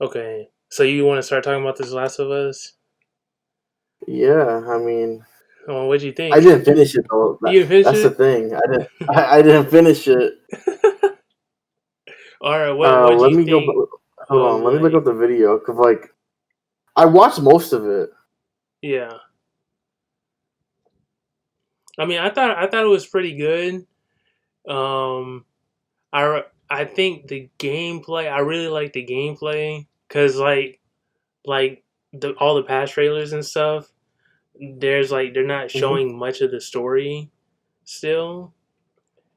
Okay. So you want to start talking about this Last of Us? Yeah, I mean, Oh, what'd you I think? didn't finish it though. You didn't finish That's the it? thing. I didn't finish it. All right. What do Let you me go. think Hold of on. Let me look like? up the video because I watched most of it. Yeah. I mean, I thought it was pretty good. Um, I think the gameplay. I really like the gameplay because like all the past trailers and stuff. There's like they're not Hmm. showing much of the story still.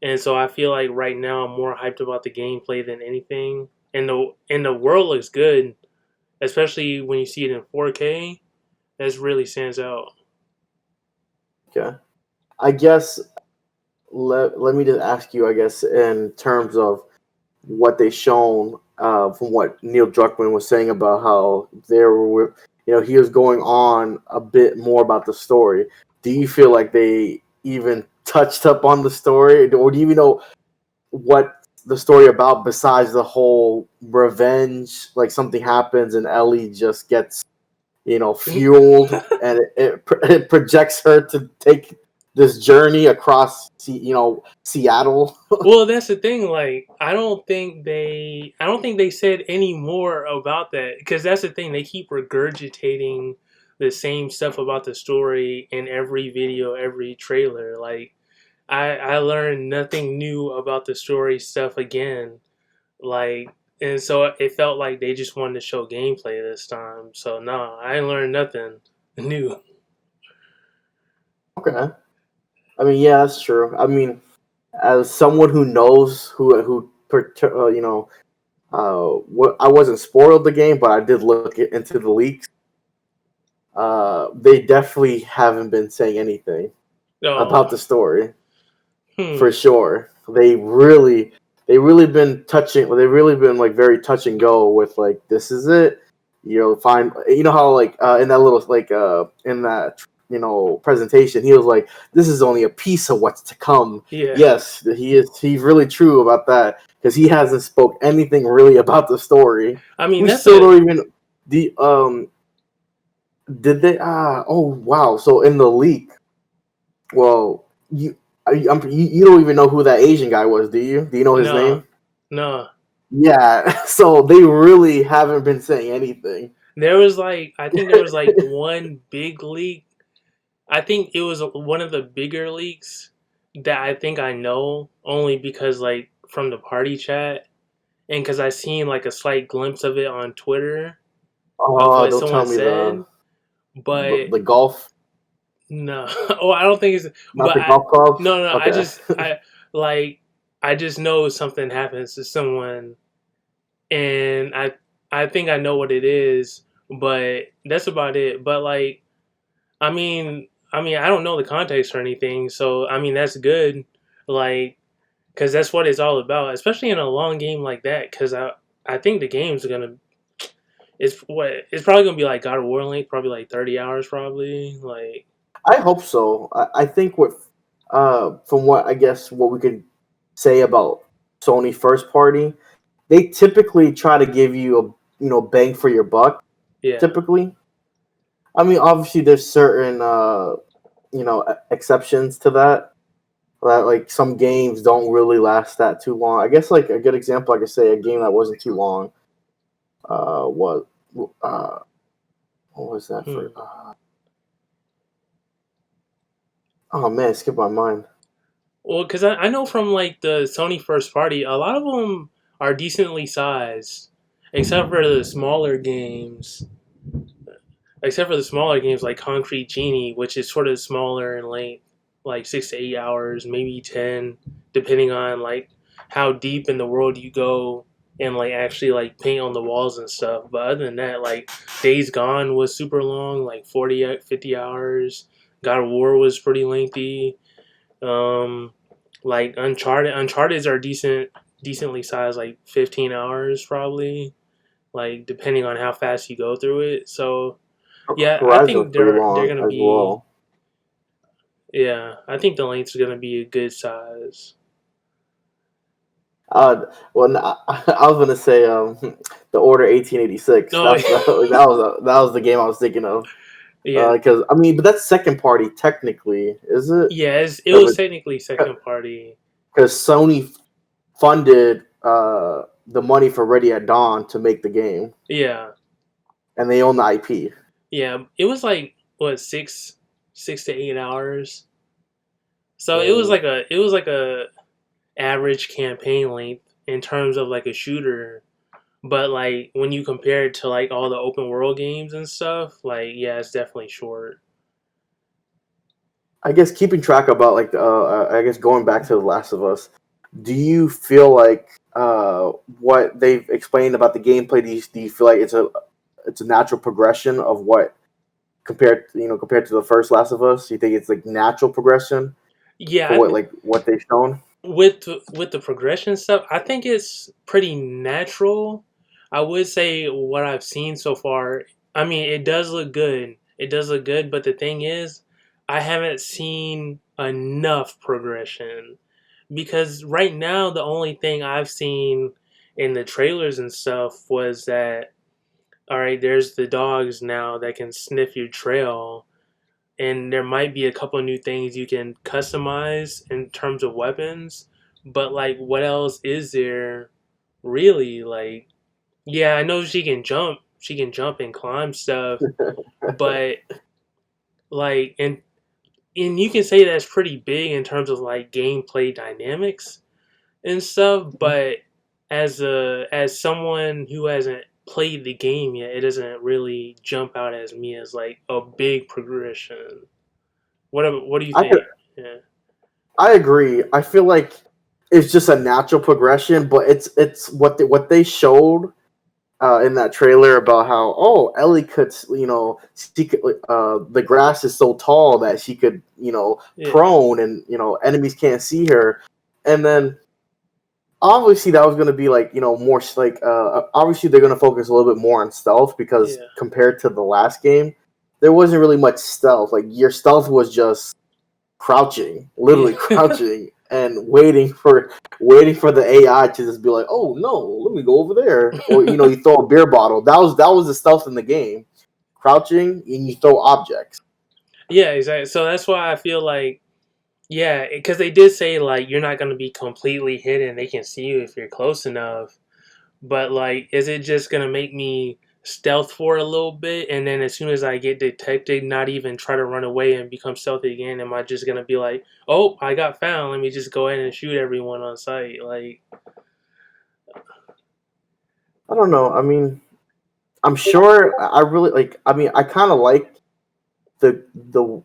And so I feel like right now I'm more hyped about the gameplay than anything. And the world looks good, especially when you see it in 4K. That really stands out. Okay. I guess let me just ask you. I guess in terms of what they shown from what Neil Druckmann was saying about how there were, he was going on a bit more about the story. Do you feel like they even touched up on the story, or do you even know what the story about besides the whole revenge? Like something happens and Ellie just gets fueled, and it projects her to take this journey across Seattle. Well, that's the thing. Like, I don't think they said any more about that because that's the thing. They keep regurgitating the same stuff about the story in every video, every trailer. Like, I learned nothing new about the story stuff again. Like, and so it felt like they just wanted to show gameplay this time. So no, I ain't learned nothing new. Okay. I mean, yeah, that's true. I mean, as someone who knows what I wasn't spoiled the game, but I did look into the leaks. They definitely haven't been saying anything about Oh, the story for hmm, sure. They really been touching. They've really been like very touch and go with like this is it. Find how like in that little like in that presentation he was like this is only a piece of what's to come. yeah. Yes, he's really true about that because he hasn't spoke anything really about the story. I mean, We that's still a don't even the did they oh wow, so in the leak, well, you don't even know who that Asian guy was, do you? Do you know his no, name? no. Yeah, so they really haven't been saying anything. There was like, I think there was like one big leak. I think it was one of the bigger leaks that I think I know only because like from the party chat and because I seen like a slight glimpse of it on Twitter of Oh, what don't tell someone me the said. But the golf, no, oh, I don't think it's. not But the golf club. no, no. I Okay. just, like, I just know something happens to someone, and I think I know what it is, but that's about it. But like, I don't know the context or anything, so I mean that's good, like, because that's what it's all about, especially in a long game like that. Because I think the game's gonna. It's probably gonna be like God of War length, probably like 30 hours, probably like. I hope so. I think from what I guess what we could say about Sony first party, they typically try to give you a bang for your buck. Yeah. Typically, I mean, obviously there's certain exceptions to that. Like some games don't really last that too long. I guess like a good example, I could say a game that wasn't too long. What uh, what was that for? Hmm. Oh man, it skipped my mind. Well, because I know from like the Sony first party, a lot of them are decently sized, except for the smaller games. Except for the smaller games like Concrete Genie, which is sort of smaller in length, like 6 to 8 hours, maybe 10, depending on like how deep in the world you go and like actually like paint on the walls and stuff. But other than that, like Days Gone was super long, like 40, 50 hours. God of War was pretty lengthy. Um, like Uncharted's are decently sized, like 15 hours probably, like depending on how fast you go through it. So yeah, I Horizon was think pretty they're long gonna as be. well. Yeah, I think the length's gonna be a good size. Well, I was gonna say the Order 1886. No, That was the game I was thinking of. yeah, Because I mean, but that's second party technically, is it? yeah. It was technically second party. Because Sony funded the money for Ready at Dawn to make the game, Yeah, and they own the IP. yeah. It was like what 6 to 8 hours. So Mm. it was like a average campaign length in terms of like a shooter. But like when you compare it to like all the open world games and stuff, like yeah, it's definitely short. I guess keeping track about like I guess going back to The Last of Us, do you feel like what they've explained about the gameplay? Do you feel like it's a natural progression of what compared to the first Last of Us? You think it's like natural progression Yeah, for what they've shown? with the progression stuff, I think it's pretty natural. I would say what I've seen so far, I mean, it does look good. It does look good, but the thing is, I haven't seen enough progression because right now the only thing I've seen in the trailers and stuff was that all right, there's the dogs now that can sniff your trail and there might be a couple of new things you can customize in terms of weapons, but like what else is there really? Like yeah, I know she can jump and climb stuff, but like and you can say that's pretty big in terms of like gameplay dynamics and stuff, but as someone who hasn't played the game yet, it doesn't really jump out as me as like a big progression. What do you I think? Yeah. I agree. I feel like it's just a natural progression, but it's what they showed in that trailer about how Ellie could she could the grass is so tall that she could Yeah. prone and enemies can't see her, and then obviously that was going to be like more like obviously they're going to focus a little bit more on stealth because Yeah. compared to the last game there wasn't really much stealth. Like your stealth was just crouching, Yeah. literally crouching and waiting for the AI to just be like, "Oh no, let me go over there," or you throw a beer bottle. That was the stealth in the game, crouching and you throw objects. Yeah, exactly. So that's why I feel like yeah, because they did say like you're not going to be completely hidden. They can see you if you're close enough. But like, is it just going to make me stealth for a little bit, and then as soon as I get detected, not even try to run away and become stealthy again? Am I just going to be like, oh, I got found. Let me just go ahead and shoot everyone on sight? Like, I don't know. I mean, I'm sure. I really like. I mean, I kind of like the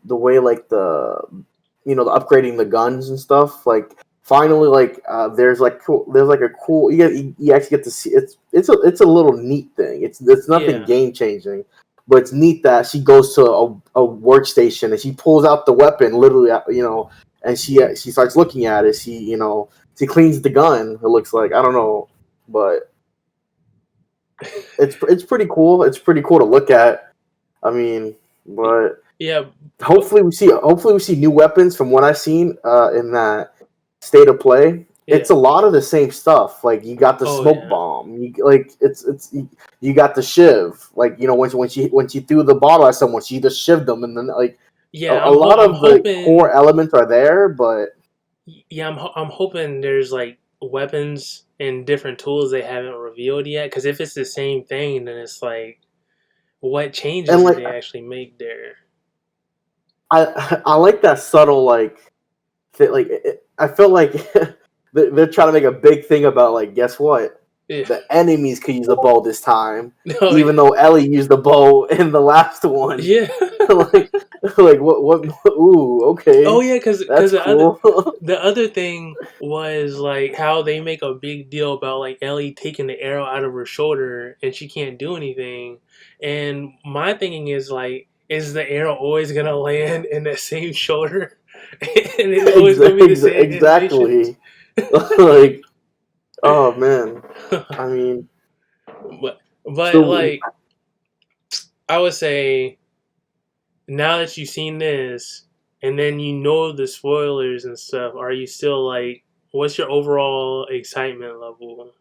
way like the upgrading the guns and stuff. Like finally, like there's like a cool. You actually get to see it's a little neat thing. It's nothing yeah, game changing, but it's neat that she goes to a workstation and she pulls out the weapon literally, and she starts looking at it. She cleans the gun. It looks like I don't know, but it's pretty cool. It's pretty cool to look at. I mean, but yeah, but hopefully we see new weapons from what I've seen in that state of play. It's yeah. a lot of the same stuff. Like you got the Oh smoke yeah. bomb. You got the shiv. Like when she threw the bottle at someone, she just shivved them, and then like Yeah, a lot I'm of the core hoping. elements are there, but Yeah, I'm hoping there's like weapons and different tools they haven't revealed yet. Because if it's the same thing, then it's like, what changes and did like they actually make there? I like that subtle I feel like they're trying to make a big thing about like guess what Yeah. the enemies could use a bow this time, No. even though Ellie used the bow in the last one. Yeah. like what ooh, Oh okay, yeah, that's cool. the other thing was like how they make a big deal about like Ellie taking the arrow out of her shoulder and she can't do anything. And my thinking is like, is the arrow always gonna land in the same shoulder? And it's always gonna be the same animation? Exactly. Like oh man, I mean but so like I would say now that you've seen this and then you know the spoilers and stuff, are you still like What's your overall excitement level?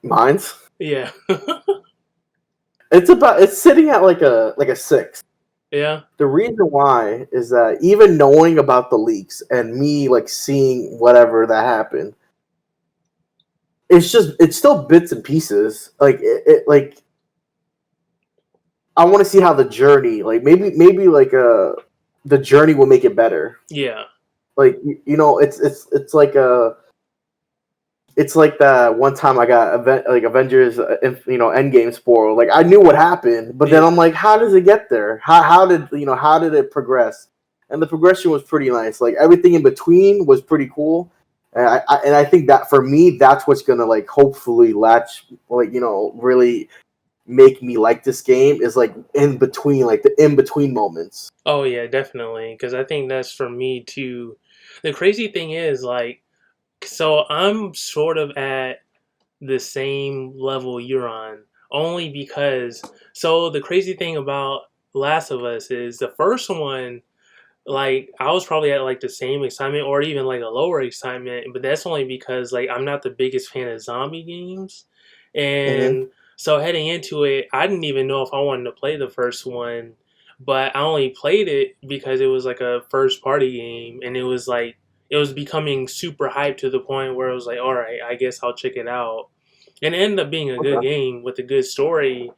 Mine's Yeah. it's sitting at like a 6. Yeah. The reason why is that even knowing about the leaks and me like seeing whatever that happened, it's still bits and pieces. Like I want to see how the journey, like maybe like the journey will make it better. Yeah. Like it's like it's like that one time I got like Avengers, Endgame spoil. Like I knew what happened, but then I'm Yeah. like, how does it get there? How did it progress? And the progression was pretty nice. Like everything in between was pretty cool. And I think that for me, that's what's gonna like hopefully latch, like really make me like this game is like in between, like the in between moments. Oh yeah, definitely. Because I think that's for me too. The crazy thing is, like, so I'm sort of at the same level you're on, only because. So the crazy thing about Last of Us is the first one. Like I was probably at like the same excitement or even like a lower excitement, but that's only because like I'm not the biggest fan of zombie games. Hmm. And so heading into it, I didn't even know if I wanted to play the first one, but I only played it because it was like a first party game and it was like it was becoming super hyped to the point where it was like, all right, I guess I'll check it out. And it ended up being a good Okay. game with a good story,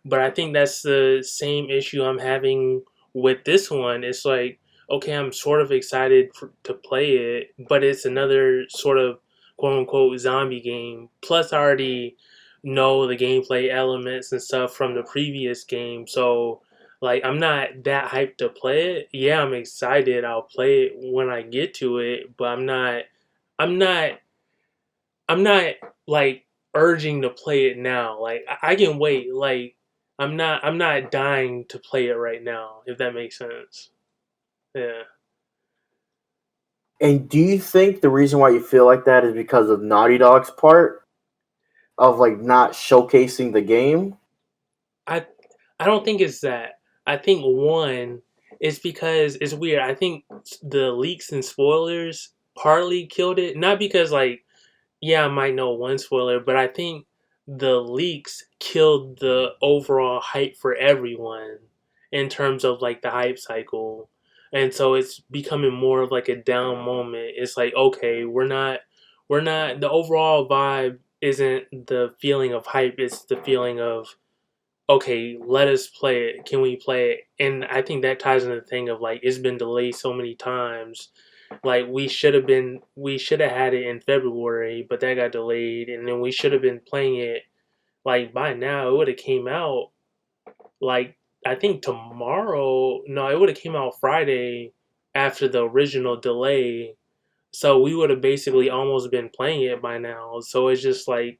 but I think that's the same issue I'm having with this one. It's like okay, I'm sort of excited to play it, but it's another sort of quote unquote zombie game. Plus, I already know the gameplay elements and stuff from the previous game, so like I'm not that hyped to play it. Yeah, I'm excited. I'll play it when I get to it, but I'm not, I'm not like urging to play it now. Like I can wait. Like I'm not dying to play it right now. If that makes sense. Yeah. And do you think the reason why you feel like that is because of Naughty Dog's part of like not showcasing the game? I I don't think it's that. I think one is because it's weird. I think the leaks and spoilers partly killed it. Not because like yeah, I might know one spoiler, but I think the leaks killed the overall hype for everyone in terms of like the hype cycle. And so it's becoming more of like a down moment. It's like, okay, we're not the overall vibe isn't the feeling of hype, it's the feeling of okay, let us play it. Can we play it? And I think that ties into the thing of like it's been delayed so many times. Like we should have had it in February, but that got delayed, and then we should have been playing it like by now. It would have came out like I think tomorrow. No, it would have came out Friday after the original delay. So we would have basically almost been playing it by now. So it's just like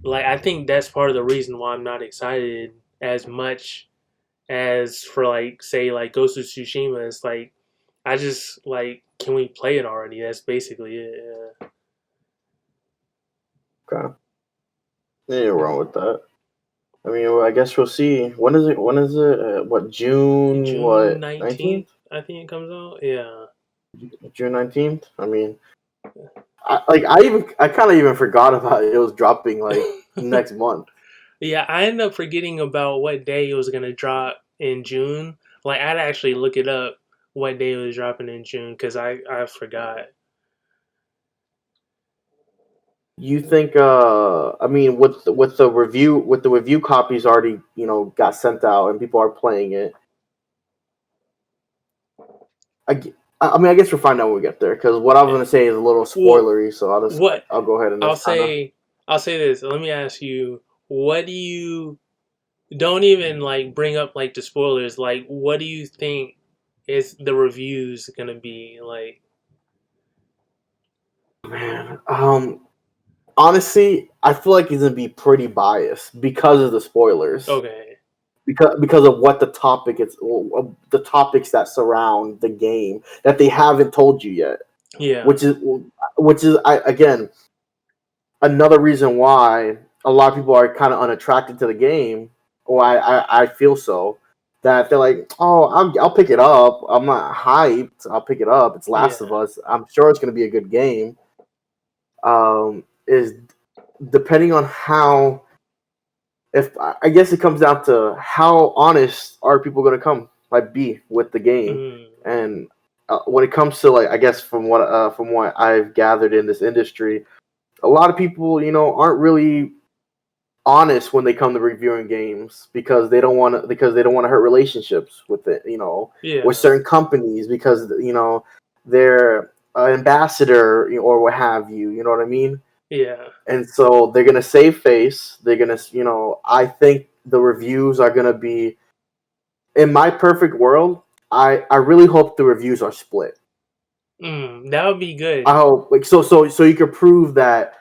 I think that's part of the reason why I'm not excited as much as for like say like Ghost of Tsushima. It's like I just like can we play it already? That's basically it. Yeah. Okay, yeah, you're wrong with that. I mean, well, I guess we'll see. When is it? When is it? What June? June What 19th, 19th? I think it comes out. Yeah. June 19th. I mean, I kind of even forgot about it. It was dropping like next month. Yeah, I ended up forgetting about what day it was gonna drop in June. Like I'd actually look it up what day it was dropping in June because I forgot. You think? I mean, with the review copies already got sent out and people are playing it. I mean, I guess we'll find out when we get there because what I was Yeah. gonna say is a little Well, spoilery, so what I'll go ahead and I'll just kind of. say I'll say this. Let me ask you, what do you don't even like bring up like the spoilers. Like, what do you think is the reviews gonna be like? Man, honestly, I feel like he's gonna be pretty biased because of the spoilers, Okay, because of what the topics that surround the game that they haven't told you yet, yeah, which is again another reason why a lot of people are kind of unattracted to the game, or I feel so, that they're like, oh, I'll pick it up. I'm not hyped. I'll pick it up. It's Yeah. Last of Us. I'm sure it's going to be a good game. Is depending on how. If I guess it comes down to how honest are people going to be with the game, Mm, and when it comes to I guess from what I've gathered in this industry, a lot of people aren't really honest when they come to reviewing games because they don't want to hurt relationships with it, with yeah. certain companies because they're an ambassador or what have you. You know what I mean? Yeah. And so they're gonna save face. They're gonna, I think the reviews are gonna be in my perfect world. I really hope the reviews are split. That would be I good. hope so you can prove that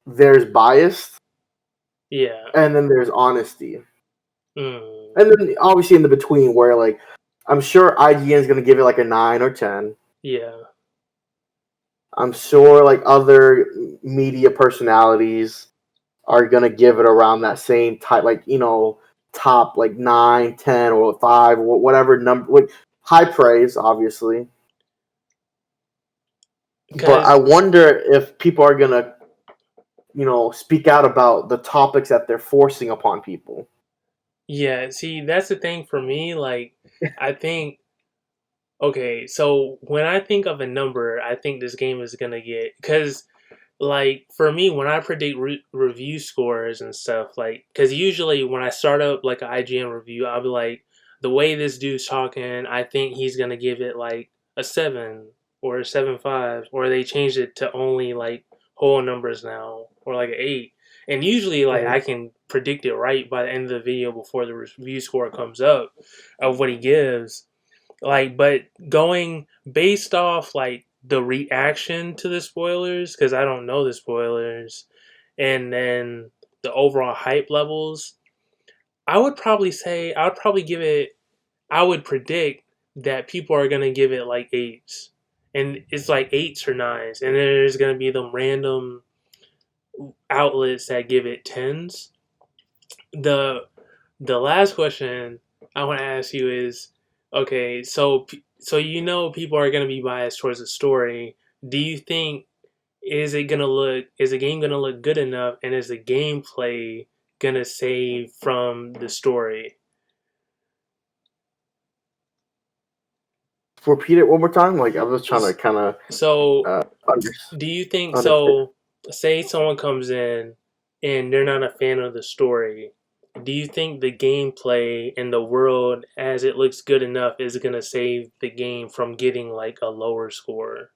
there's bias Yeah. and then there's honesty. Mm, And then obviously in the between where I'm sure IGN is gonna give it like a 9 or 10. yeah. I'm sure other media personalities are gonna give it around that same type, top 9, 10, or 5, or whatever number. High praise, obviously, but I Because wonder if people are gonna speak out about the topics that they're forcing upon people. yeah, see, that's the thing for me. Like, I think okay, so when I think of a number, I think this game is gonna get because like for me when I predict review scores and stuff like because usually when I start up like an IGN review I'll be like the way this dude's talking I think he's gonna give it like a 7 or a 7.5 or they changed it to only like whole numbers now or like an 8 and usually like Mhm. I can predict it right by the end of the video before the review score comes up of what he gives like but going based off like the reaction to the spoilers because I don't know the spoilers and then the overall hype levels I would probably say I would probably give it I would predict that people are going to give it like 8s and it's like 8s or 9s and then there's going to be them random outlets that give it 10s the the last question I want to ask you is okay, so people are going to be biased towards the story. Do you think is the game going to look good enough and is the gameplay going to save from the story? Repeat it one more time. I was trying to S- kind of So, uh, under, do you think understand. so say someone comes in and they're not a fan of the story. Do you think the gameplay and the world as it looks good enough is going to save the game from getting like a lower score?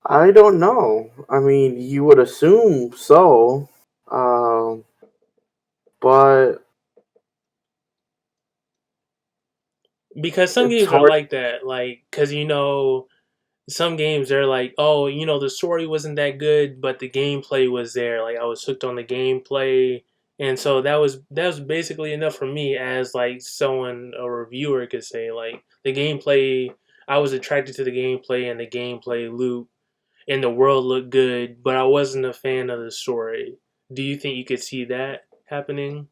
I don't know. I mean, you would assume so, um, but Because some it's games are hard. like that, like cuz some games they're like, "Oh, the story wasn't that good, but the gameplay was there. Like I was hooked on the gameplay." And so that was basically enough for me as like someone a reviewer could say like the gameplay I was attracted to the gameplay and the gameplay loop and the world looked good, but I wasn't a fan of the story. Do you think you could see that happening?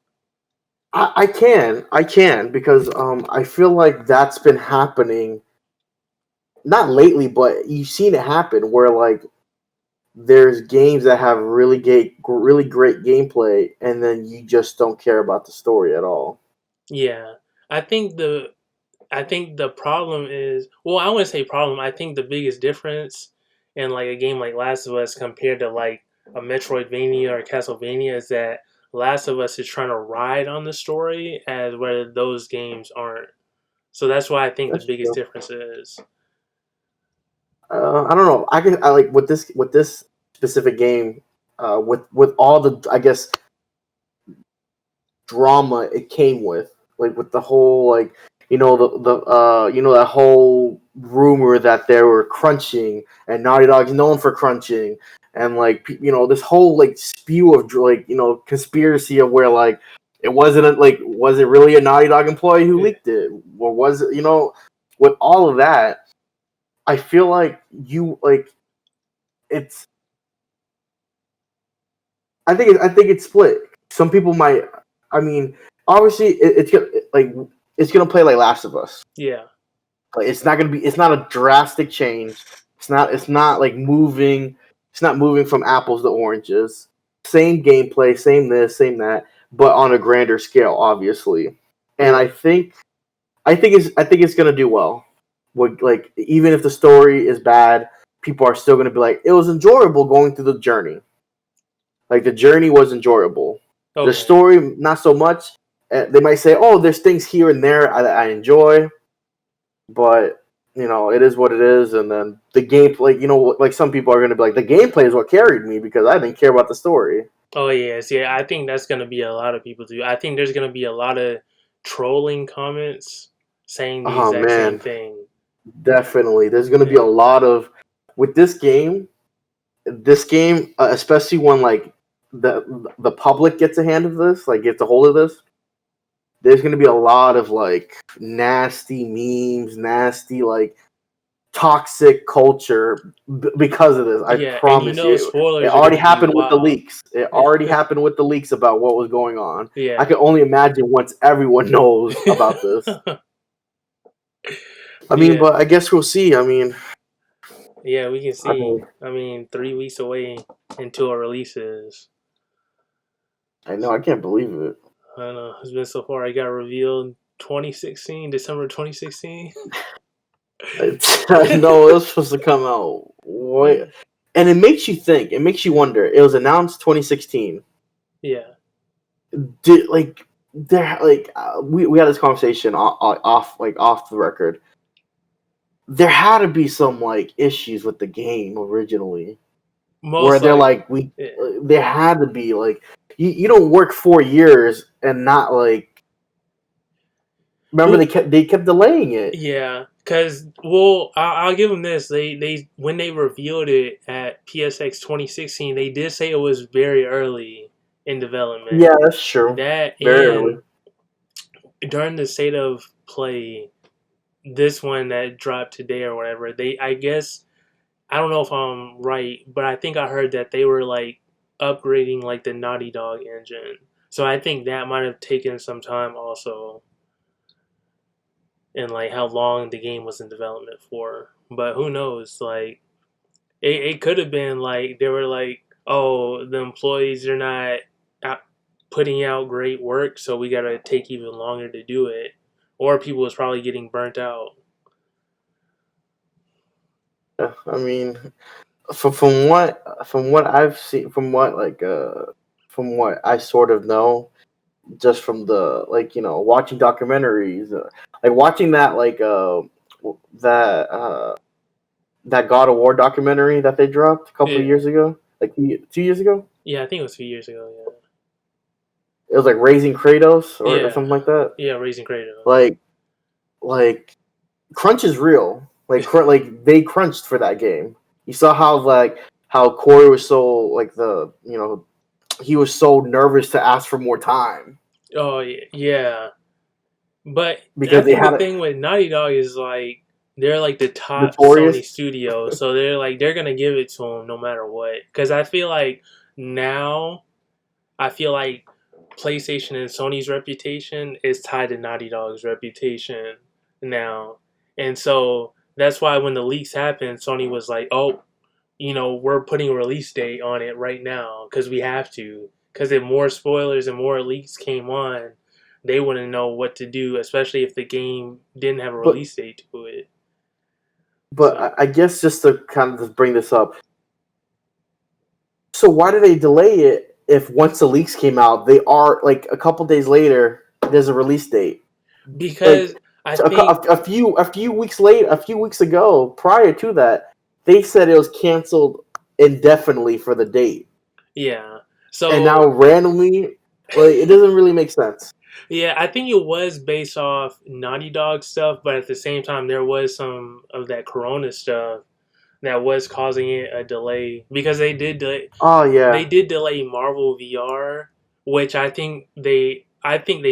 I can because I feel like that's been happening not lately, but you've seen it happen where there's games that have really great gameplay, and then you just don't care about the story at all. Yeah. I think the problem is well, I wouldn't say problem. I think the biggest difference in like a game like Last of Us compared to like a Metroidvania or Castlevania is that Last of Us is trying to ride on the story as where those games aren't. So that's why I think the That's biggest true. difference is. I don't know. I like with this specific game, with all the I guess drama it came with, with the whole that whole rumor that they were crunching, and Naughty Dog's known for crunching, and this whole spew of conspiracy of where it wasn't was it really a Naughty Dog employee who Yeah. leaked it, or was it with all of that? I feel like it's I think it's split. Some people might. I mean, obviously it's gonna play like Last of Us. Yeah. Like it's not a drastic change. It's not like moving. It's not moving from apples to oranges. Same gameplay, same this, same that, but on a grander scale, obviously. And Yeah. I think it's gonna do well. Like even if the story is bad, people are still gonna be like, it was enjoyable going through the journey. Like the journey was enjoyable. The Okay. story, not so much. They might say, "Oh, there's things here and there I enjoy," but it is what it is. And then the gameplay, like some people are gonna be like, "The gameplay is what carried me because I didn't care about the story." Oh yes, yeah. I think that's gonna be a lot of people too. I think there's gonna be a lot of trolling comments saying the Oh exact same man, thing. definitely. There's gonna be a Yeah. lot of with this game. Especially when like the public gets a hand of this, like gets a hold of this, there's gonna be a lot of like nasty memes, nasty like toxic culture because of this. I Yeah, and promise you. It spoilers are already gonna be happened with the wild. leaks. It already happened with the leaks about what was going on. I Yeah. can only imagine once everyone knows about this. I mean, Yeah. but I guess we'll see. I mean, Yeah, we can I see. mean, 3 weeks away until it releases. I know I can't believe it. I don't know. It's been so far. I got revealed 2016, December 2016. I know it was supposed to come out. What? And it makes you think. It makes you wonder. It was announced 2016. Yeah. Did like there like we had this conversation off the record. There had to be some like issues with the game originally, where Most they're like like yeah. there had to be like you don't work 4 years and not like remember Well, they kept delaying it. yeah, because I'll give them this. They when they revealed it at PSX 2016, they did say it was very early in development. Yeah, that's true. That Very early. and during the state of play, this one that dropped today or whatever, they I guess I don't know if I'm right, but I think I heard that they were like upgrading like the Naughty Dog engine. So I think that might have taken some time also, and like how long the game was in development for. But who knows? Like it could have been like they were like, oh, the employees are not out putting out great work, so we gotta take even longer to do it, or people was probably getting burnt out. Yeah, I mean, from what I've seen, from what I sort of know, just from the watching documentaries, like watching that that God of War documentary that they dropped a couple of Yeah, years ago, like 2 years ago. yeah, I think it was a few years ago. It was like Raising Kratos Yeah, or yeah, something like that. yeah. Raising Kratos. Like like crunch is real. Like they crunched for that game. You saw how Corey was so he was so nervous to ask for more time Oh yeah, yeah. But I because they think the had it thing with Naughty Dog is like they're like the top Sony notorious. studio, so they're gonna give it to them no matter what. Because I feel like now, I feel like PlayStation and Sony's reputation is tied to Naughty Dog's reputation now, and so that's why when the leaks happened, Sony was like, "Oh, we're putting a release date on it right now because we have to. Because if more spoilers and more leaks came on, they wouldn't know what to do, especially if the game didn't have a But release date to it. but So I guess just to kind of just bring this up, so why do they delay it if once the leaks came out, they are like a couple days later, there's a release date. because Like I so think a few weeks late, a few weeks ago, prior to that, they said it was canceled indefinitely for the date, yeah. and now So randomly, like it doesn't really make sense. yeah, I think it was based off Naughty Dog stuff, but at the same time, there was some of that Corona stuff that was causing it a delay because Oh they yeah, did delay Marvel VR, which I think they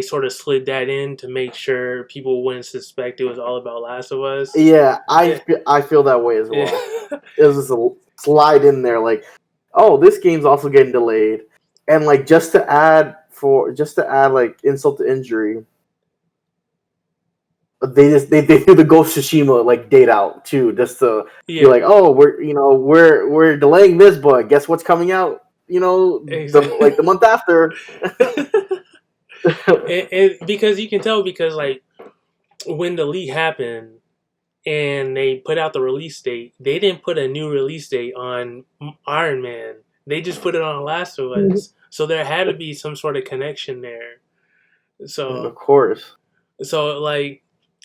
sort of slid that in to make sure people wouldn't suspect it was all about Last of Us. yeah, Yeah. I feel that way as Yeah. well. It was just a slide in there, like, oh, this game's also getting delayed, and like just to add for just to add like insult to injury, they threw the Ghost of Tsushima like date out too, just to be Yeah, like, oh, we're delaying this, but guess what's coming out? The exactly. month after. Because you can tell because like when the leak happened and they put out the release date, they didn't put a new release date on Iron Man. They just put it on Last of Us. So there had to be some sort of connection there. So Of course. like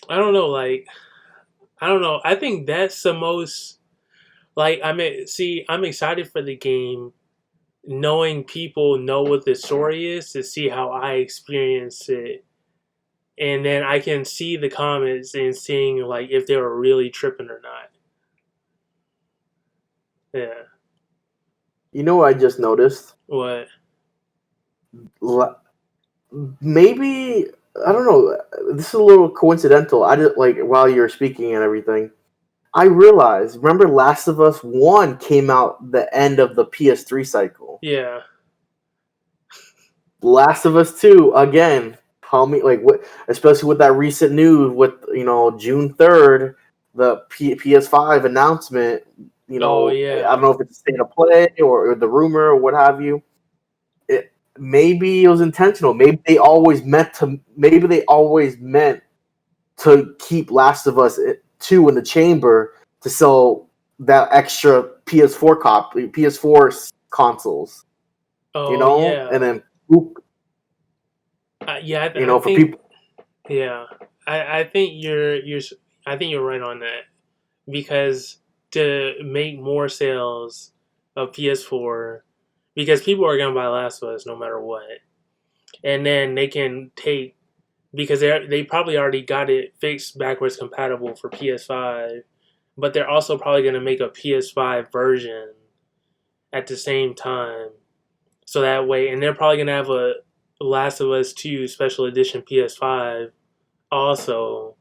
I don't know. I think that's the most like I'm excited for the game knowing people know what the story is to see how I experience it. And then I can see the comments and seeing like if they were really tripping or not. Yeah. You know what I just noticed? What? Maybe I don't know. This is a little coincidental. I just like while you're speaking and everything, I realized. Remember, Last of Us One came out the end of the PS3 cycle. Yeah. Last of Us Two again. Call me like what? Especially with that recent news with June 3rd, the PS5 announcement. Oh I yeah. don't know if it's a state of play or the rumor or what have you. Maybe it was intentional. Maybe they always meant to. Maybe they always meant to keep Last of Us 2 in the chamber to sell that extra PS4 consoles. Oh And yeah. then Yeah. I for think people. yeah. I think I think you're right on that because to make more sales of PS4 because people are gonna buy Last of Us no matter what, and then they can take because they probably already got it fixed backwards compatible for PS5, but they're also probably gonna make a PS5 version at the same time, so that way, and they're probably gonna have a Last of Us 2 special edition PS5 also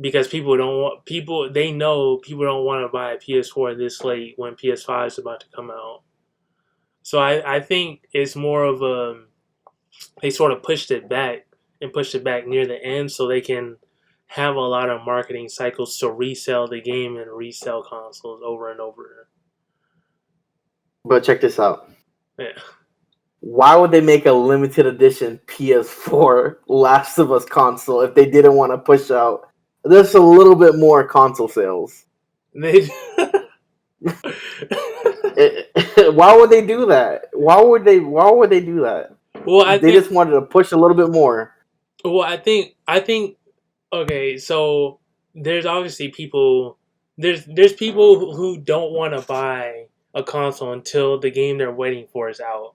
because people don't want people they know people don't want to buy a PS4 this late when PS5 is about to come out. So I think it's more of a they sort of pushed it back and pushed it back near the end so they can have a lot of marketing cycles to resell the game and resell consoles over and over. But check this out. Yeah. Why would they make a limited edition PS4 Last of Us console if they didn't want to push out just a little bit more console sales? They Why would they do that? Why would they do that? well, They just wanted to push a little bit more. I think okay, so there's obviously people there's people who don't want to buy a console until the game they're waiting for is out.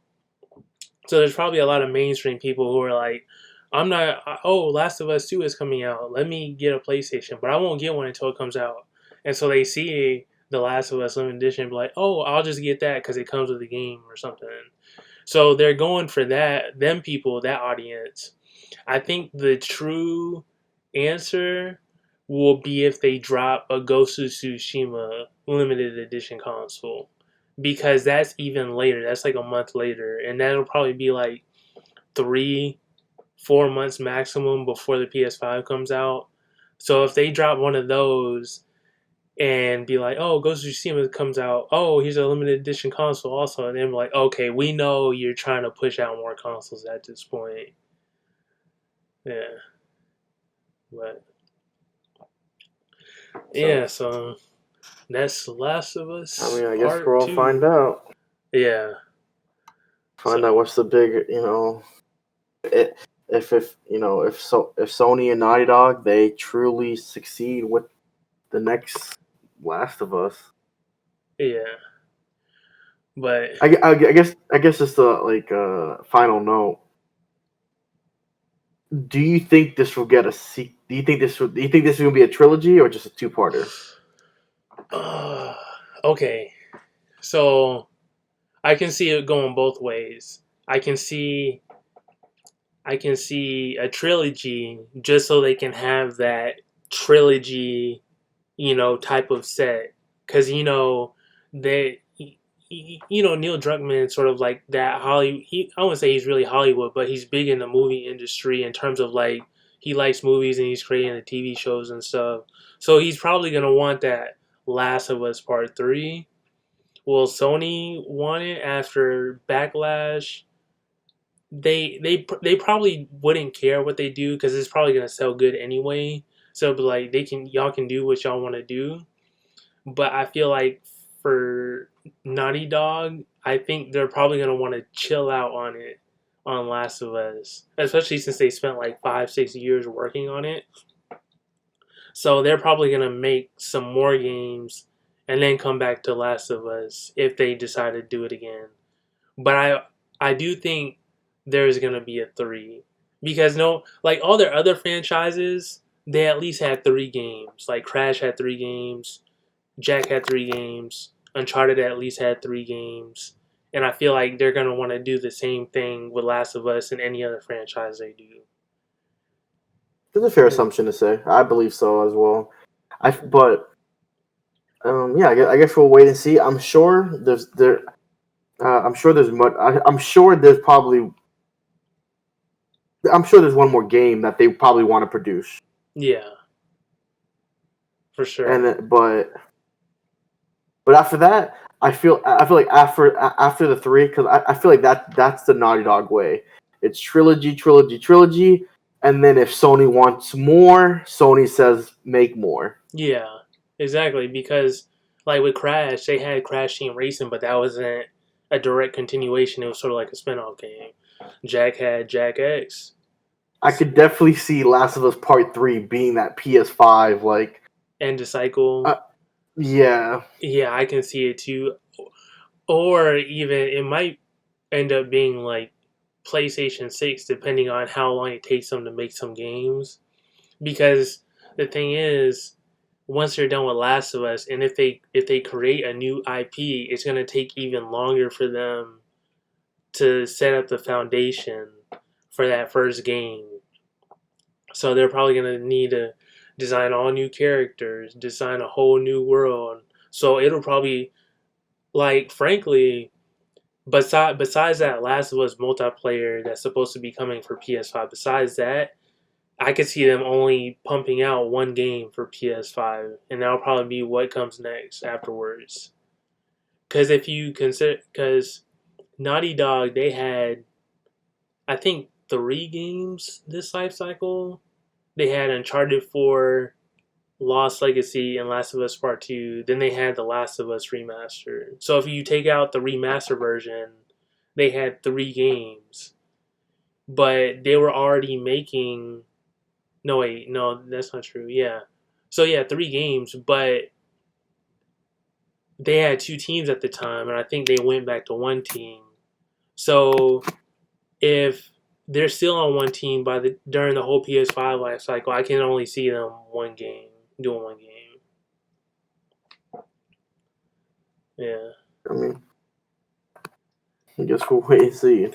So there's probably a lot of mainstream people who are like, I'm not. Oh, Last of Us 2 is coming out. Let me get a PlayStation, but I won't get one until it comes out. And so they see the Last of Us limited edition, and be like, oh, I'll just get that because it comes with the game or something. So they're going for that. Them people, that audience. I think the true answer will be if they drop a Ghost of Tsushima limited edition console because that's even later. That's like a month later, and that'll probably be like 3, 4 months maximum before the PS5 comes out. So if they drop one of those and be like, "Oh, Ghost of Tsushima comes out. Oh, here's a limited edition console also," and then be like, "Okay, we know you're trying to push out more consoles at this point." Yeah, but So yeah, so that's Last of I Us mean, I guess Part we'll find Two. out. Yeah. Find out So what's the big it, if Sony and Naughty Dog they truly succeed with the next Last of Us. yeah, but I guess just a final note. Do you think this will get a Do you think this will be a trilogy or just a two-parter? uh, okay. So I can see it going both ways. I can see I can see a trilogy just so they can have that trilogy, type of set cuz they Neil Druckmann sort of like that Hollywood. I wouldn't say he's really Hollywood, but he's big in the movie industry in terms of like he likes movies and he's creating the TV shows and stuff. So he's probably gonna want that Last of Us Part 3. Will Sony want it after Backlash? They probably wouldn't care what they do because it's probably gonna sell good anyway. So, but like y'all can do what y'all want to do. But I feel like for Naughty Dog, I think they're probably gonna want to chill out on it on Last of Us, especially since they spent like 5 6 years working on it. So they're probably gonna make some more games and then come back to Last of Us if they decide to do it again. But I do think there's gonna be a three because no, like all their other franchises, they at least had 3 games. Like Crash had 3 games, Jack had 3 games, Uncharted at least had 3 games, and I feel like they're gonna want to do the same thing with Last of Us and any other franchise they do. That's a fair Yeah. assumption to say. I believe so as well. But yeah, I guess we'll wait and see. I'm sure there's there. I'm sure there's much. I'm sure there's probably. I'm sure there's one more game that they probably want to produce, Yeah, for and sure. but after that, I feel like after the three, because I feel like that's the Naughty Dog way. It's trilogy, trilogy, trilogy, and then if Sony wants more, Sony says make more. Yeah, exactly. Because like with Crash, they had Crash Team Racing, but that wasn't a direct continuation. It was sort of like a spin-off game. Jack had Jack X I could definitely see Last of Us Part 3 being that PS5 like and the cycle. uh, yeah. Yeah, I can see it too. Or even it might end up being like PlayStation 6, depending on how long it takes them to make some games. Because the thing is, once they're done with Last of Us, and if they create a new IP, it's gonna take even longer for them to set up the foundation for that first game. So they're probably gonna need to design all new characters, design a whole new world. So it'll probably like frankly, besides that Last of Us multiplayer that's supposed to be coming for PS5, besides that, I could see them only pumping out one game for PS5, and that'll probably be what comes next afterwards. Because if you consider, because Naughty Dog, they had, I think, 3 games this life cycle. They had Uncharted 4, Lost Legacy, and Last of Us Part 2. Then they had The Last of Us Remastered. So if you take out the remaster version, they had 3 games. But they were already making. No, wait, no, that's not true. Yeah. So yeah, 3 games, but they had 2 teams at the time, and I think they went back to one team. So if they're still on one team during the whole PS5 life cycle, I can only see them doing one game. Yeah. I mean, I guess we'll wait and see.